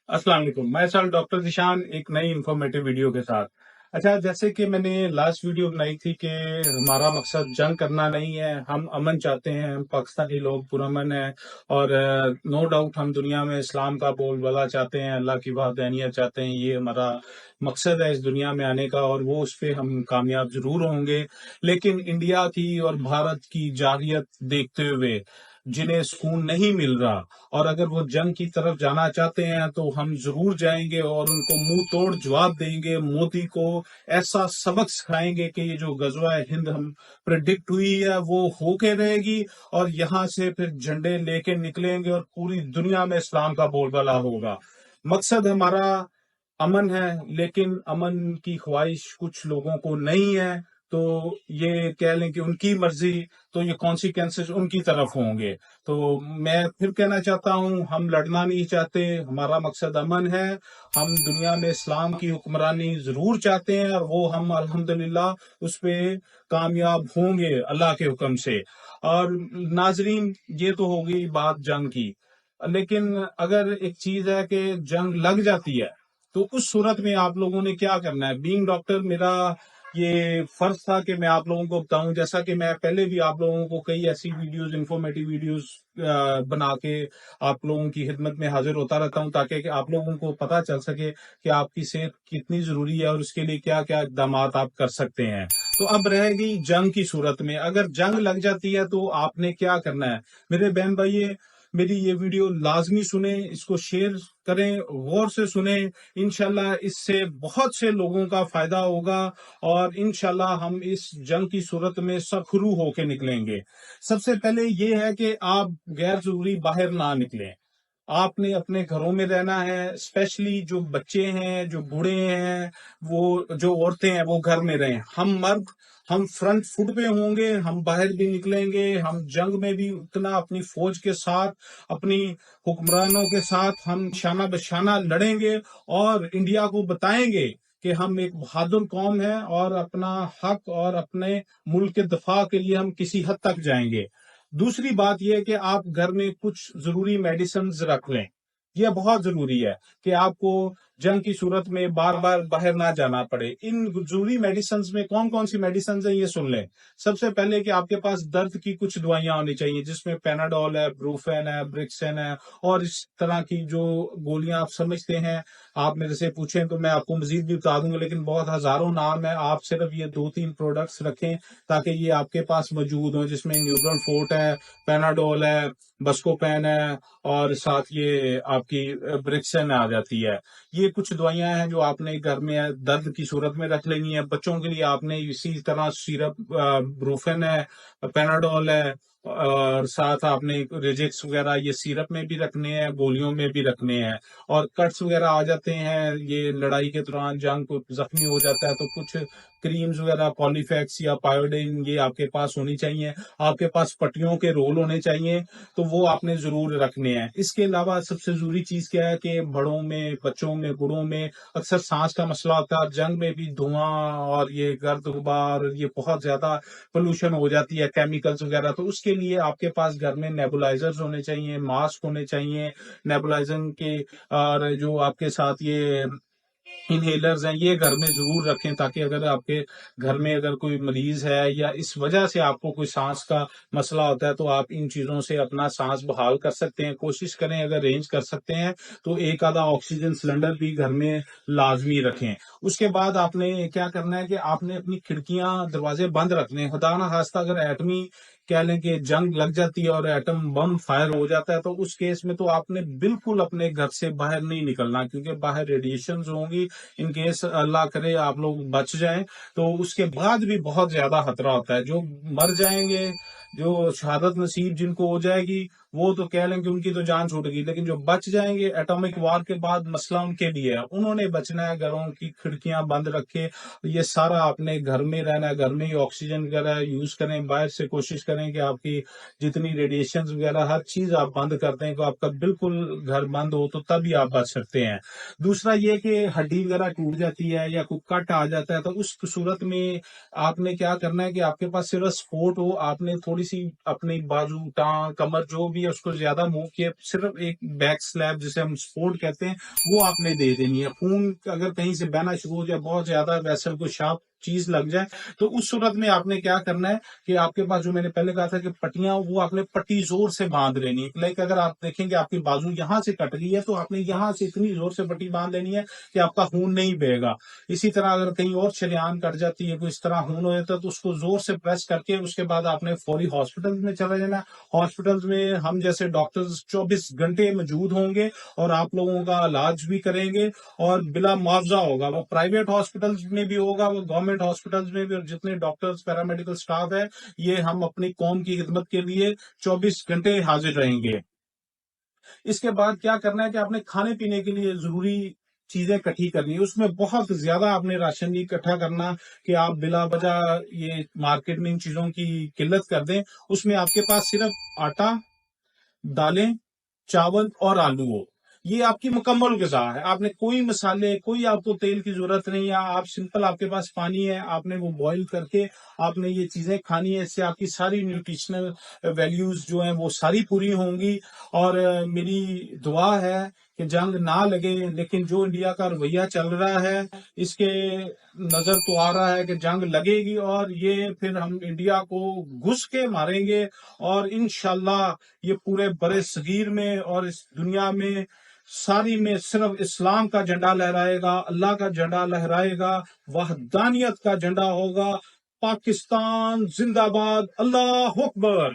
अस्सलाम वालेकुम। मैं सर डॉक्टर ज़ीशान एक नई इन्फॉर्मेटिव वीडियो के साथ। अच्छा, जैसे कि मैंने लास्ट वीडियो बनाई थी कि हमारा मकसद जंग करना नहीं है, हम अमन चाहते हैं, हम पाकिस्तानी लोग पुरअमन हैं और नो डाउट हम दुनिया में इस्लाम का बोलबाला चाहते हैं, अल्लाह की वहदानियत चाहते हैं। ये हमारा मकसद है इस दुनिया में आने का और वो उस पे हम कामयाब ज़रूर होंगे। लेकिन इंडिया की और भारत की जाहिलियत देखते हुए जिन्हें सुकून नहीं मिल रहा और अगर वो जंग की तरफ जाना चाहते हैं तो हम जरूर जाएंगे और उनको मुंह तोड़ जवाब देंगे। मोदी को ऐसा सबक सिखाएंगे कि ये जो गजवा हिंद हम प्रिडिक्ट हुई है वो होके रहेगी और यहाँ से फिर झंडे लेके निकलेंगे और पूरी दुनिया में इस्लाम का बोलबाला होगा। मकसद हमारा अमन है, लेकिन अमन की ख्वाहिश कुछ लोगों को नहीं है, तो ये कह लें कि उनकी मर्जी, तो ये कॉन्सिक्वेंसेस उनकी तरफ होंगे। तो मैं फिर कहना चाहता हूँ, हम लड़ना नहीं चाहते, हमारा मकसद अमन है। हम दुनिया में इस्लाम की हुक्मरानी जरूर चाहते हैं और वो हम अल्हम्दुलिल्लाह उस पे कामयाब होंगे अल्लाह के हुक्म से। और नाजरीन, ये तो हो गई बात जंग की, लेकिन अगर एक चीज है कि जंग लग जाती है तो उस सूरत में आप लोगों ने क्या करना है। बीइंग डॉक्टर मेरा ये फर्ज था कि मैं आप लोगों को बताऊं, जैसा कि मैं पहले भी आप लोगों को कई ऐसी वीडियोस, इंफॉर्मेटिव वीडियोस बना के आप लोगों की खिदमत में हाजिर होता रहता हूं, ताकि कि आप लोगों को पता चल सके कि आपकी सेहत कितनी जरूरी है और उसके लिए क्या क्या इकदाम आप कर सकते हैं। तो अब रह गई जंग की सूरत में, अगर जंग लग जाती है तो आपने क्या करना है। मेरे बहन भाई, मेरी ये वीडियो लाजमी सुने, इसको शेयर करें, गौर से सुने। इंशाल्लाह इससे बहुत से लोगों का फायदा होगा और इंशाल्लाह हम इस जंग की सूरत में सरखरू होके निकलेंगे। सबसे पहले ये है कि आप गैर जरूरी बाहर ना निकलें। आपने अपने घरों में रहना है, स्पेशली जो बच्चे हैं, जो बूढ़े हैं, वो जो औरतें हैं वो घर में रहें। हम मर्द, हम फ्रंट फुट पे होंगे, हम बाहर भी निकलेंगे, हम जंग में भी उतना अपनी फौज के साथ, अपनी हुक्मरानों के साथ हम शाना बशाना लड़ेंगे और इंडिया को बताएंगे कि हम एक बहादुर कौम है और अपना हक और अपने मुल्क के दफा के लिए हम किसी हद तक जाएंगे। दूसरी बात यह है कि आप घर में कुछ जरूरी मेडिसिन रख लें। यह बहुत जरूरी है कि आपको जंग की सूरत में बार बार बाहर ना जाना पड़े। इन जरूरी मेडिसिन में कौन कौन सी मेडिसिन है ये सुन लें। सबसे पहले कि आपके पास दर्द की कुछ दवाइयां होनी चाहिए, जिसमें पेनाडोल है, ब्रूफेन है, ब्रिक्सन है और इस तरह की जो गोलियां आप समझते हैं। आप मेरे से पूछें तो मैं आपको मजीद भी बता दूंगा, लेकिन बहुत हजारों नाम है। आप सिर्फ ये 2-3 प्रोडक्ट्स रखें ताकि ये आपके पास मौजूद हो, जिसमें न्यूट्रल फोर्ट है, पेनाडोल है, बस्कोपेन है और साथ ये आपकी ब्रिक्सन आ जाती है। ये कुछ दवाइयां हैं जो आपने घर में दर्द की सूरत में रख लेनी है। बच्चों के लिए आपने इसी तरह सिरप, ब्रूफेन है, पेनाडोल है और साथ आपने रिजिक्स वगैरह ये सिरप में भी रखने हैं, गोलियों में भी रखने हैं। और कट्स वगैरह आ जाते हैं, ये लड़ाई के दौरान जंग को जख्मी हो जाता है तो कुछ क्रीम्स वगैरह, पॉलीफैक्स या पायोडीन, ये आपके पास होनी चाहिए। आपके पास पट्टियों के रोल होने चाहिए, तो वो आपने जरूर रखने हैं। इसके अलावा सबसे जरूरी चीज क्या है कि बड़ों में, बच्चों में, बूढ़ों में अक्सर सांस का मसला होता है। जंग में भी धुआं और ये गर्द गुबार, ये बहुत ज्यादा पोल्यूशन हो जाती है, केमिकल्स वगैरह। तो उसके लिए आपके पास घर में नेबुलाइजर्स होने चाहिए, मास्क होने चाहिए नेबुलाइजर के, और जो आपके साथ ये इनहेलर्स हैं ये घर में जरूर रखें, ताकि अगर आपके घर में अगर कोई मरीज है या इस वजह से आपको कोई सांस का मसला होता है तो आप इन चीजों से अपना सांस बहाल कर सकते हैं। कोशिश करें अगर रेंज कर सकते हैं तो एक आधा ऑक्सीजन सिलेंडर भी घर में लाजमी रखें। उसके बाद आपने क्या करना है कि आपने अपनी खिड़कियां, दरवाजे बंद रखने हैं। खुदा ना खास्ता अगर एटमी कह लें कि जंग लग जाती है और एटम बम फायर हो जाता है तो उस केस में तो आपने बिल्कुल अपने घर से बाहर नहीं निकलना, क्योंकि बाहर रेडिएशन होंगी। इन केस अल्लाह करे आप लोग बच जाएं तो उसके बाद भी बहुत ज्यादा खतरा होता है। जो मर जाएंगे, जो शहादत नसीब जिनको हो जाएगी, वो तो कह लें कि उनकी तो जान छूट गई, लेकिन जो बच जाएंगे एटॉमिक वार के बाद मसला उनके लिए है। उन्होंने बचना है, घरों की खिड़कियां बंद रखे, ये सारा अपने घर में रहना है, घर में ही ऑक्सीजन वगैरह यूज करें। बाहर से कोशिश करें कि आपकी जितनी रेडिएशन वगैरह हर चीज आप बंद कर दें, तो आपका बिल्कुल घर बंद हो तो तभी आप बच सकते हैं। दूसरा ये कि हड्डी वगैरह टूट जाती है या कोई कट आ जाता है तो उस सूरत में आपने क्या करना है कि आपके पास सिर्फ सपोर्ट हो, आपने थोड़ी تھوڑی سی اپنی بازو ٹانگ کمر جو بھی ہے اس کو زیادہ موو کیے، صرف ایک بیک سلیپ جسے ہم سپورٹ کہتے ہیں وہ آپ نے دے دینی ہے. خون اگر کہیں سے بہنا شروع ہو جائے، بہت زیادہ ویسل کو شارپ چیز لگ جائے، تو اس صورت میں آپ نے کیا کرنا ہے کہ آپ کے پاس جو میں نے پہلے کہا تھا کہ پٹیاں، وہ آپ نے پٹی زور سے باندھ لینی ہے. لائک اگر آپ دیکھیں گے آپ کی بازو یہاں سے کٹ گئی ہے تو آپ نے یہاں سے اتنی زور سے پٹی باندھ لینی ہے کہ آپ کا خون نہیں بہے گا. اسی طرح اگر کہیں اور شریان کٹ جاتی ہے، کوئی اس طرح خون ہو جاتا ہے، تو اس کو زور سے پریس کر کے اس کے بعد آپ نے فوری ہاسپٹل میں چلا جانا. ہاسپٹل میں ہم جیسے ڈاکٹرز 24 گھنٹے موجود ہوں گے اور آپ لوگوں کا علاج بھی کریں گے اور بلا معاوضہ ہوگا. وہ پرائیویٹ ہاسپٹلز میں بھی ہوگا، وہ گورنمنٹ ہاسپٹلز میں بھی، اور جتنے ڈاکٹرز پیرامیڈیکل سٹاف ہے یہ ہم اپنی قوم کی خدمت کے لیے 24 گھنٹے حاضر رہیں گے. اس کے بعد کیا کرنا ہے کہ آپ نے کھانے پینے کے لیے ضروری چیزیں اکٹھی کرنی ہے. اس میں بہت زیادہ آپ نے راشن نہیں اکٹھا کرنا کہ آپ بلا وجہ یہ مارکیٹ میں ان چیزوں کی قلت کر دیں. اس میں آپ کے پاس صرف آٹا، دالیں، چاول اور آلو ہو. یہ آپ کی مکمل غذا ہے. آپ نے کوئی مسالے، کوئی آپ کو تیل کی ضرورت نہیں ہے. آپ سمپل، آپ کے پاس پانی ہے، آپ نے وہ بوائل کر کے آپ نے یہ چیزیں کھانی ہے. اس سے آپ کی ساری نیوٹریشنل ویلیوز جو ہیں وہ ساری پوری ہوں گی. اور میری دعا ہے کہ جنگ نہ لگے، لیکن جو انڈیا کا رویہ چل رہا ہے اس کے نظر تو آ رہا ہے کہ جنگ لگے گی اور یہ پھر ہم انڈیا کو گھس کے ماریں گے. اور انشاءاللہ یہ پورے برِ صغیر میں اور اس دنیا میں ساری میں صرف اسلام کا جھنڈا لہرائے گا، اللہ کا جھنڈا لہرائے گا، وحدانیت کا جھنڈا ہوگا. پاکستان زندہ باد، اللہ اکبر.